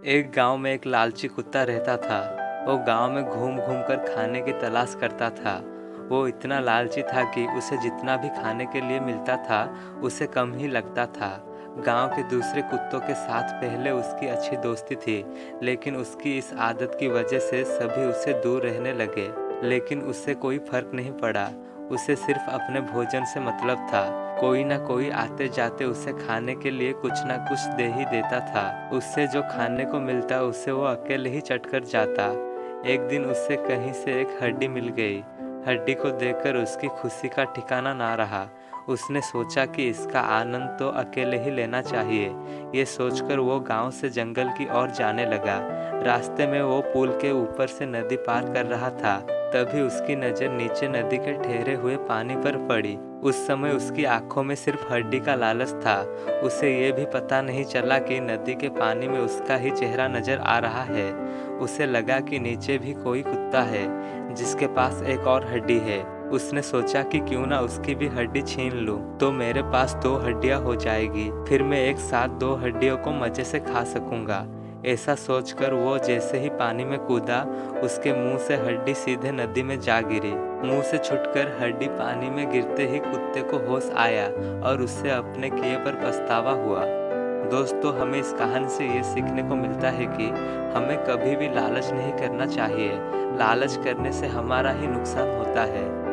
एक गांव में एक लालची कुत्ता रहता था। वो गांव में घूम घूम कर खाने की तलाश करता था। वो इतना लालची था कि उसे जितना भी खाने के लिए मिलता था उसे कम ही लगता था। गांव के दूसरे कुत्तों के साथ पहले उसकी अच्छी दोस्ती थी, लेकिन उसकी इस आदत की वजह से सभी उससे दूर रहने लगे। लेकिन उससे कोई फर्क नहीं पड़ा। उसे सिर्फ अपने भोजन से मतलब था। कोई ना कोई आते जाते उसे खाने के लिए कुछ ना कुछ दे ही देता था। उससे जो खाने को मिलता उसे वो अकेले ही चट कर जाता। एक दिन उससे कहीं से एक हड्डी मिल गई। हड्डी को देखकर उसकी खुशी का ठिकाना ना रहा। उसने सोचा कि इसका आनंद तो अकेले ही लेना चाहिए। ये सोचकर वो गांव से जंगल की ओर जाने लगा। रास्ते में वो पुल के ऊपर से नदी पार कर रहा था। तभी उसकी नज़र नीचे नदी के ठहरे हुए पानी पर पड़ी। उस समय उसकी आंखों में सिर्फ हड्डी का लालच था। उसे ये भी पता नहीं चला कि नदी के पानी में उसका ही चेहरा नजर आ रहा है। उसे लगा कि नीचे भी कोई कुत्ता है जिसके पास एक और हड्डी है। उसने सोचा कि क्यों ना उसकी भी हड्डी छीन लूं, तो मेरे पास 2 हड्डियां हो जाएगी। फिर मैं एक साथ 2 हड्डियों को मजे से खा सकूंगा। ऐसा सोचकर वो जैसे ही पानी में कूदा, उसके मुंह से हड्डी सीधे नदी में जा गिरी। मुंह से छूटकर हड्डी पानी में गिरते ही कुत्ते को होश आया और उससे अपने किए पर पछतावा हुआ। दोस्तों, हमें इस कहानी से ये सीखने को मिलता है कि हमें कभी भी लालच नहीं करना चाहिए। लालच करने से हमारा ही नुकसान होता है।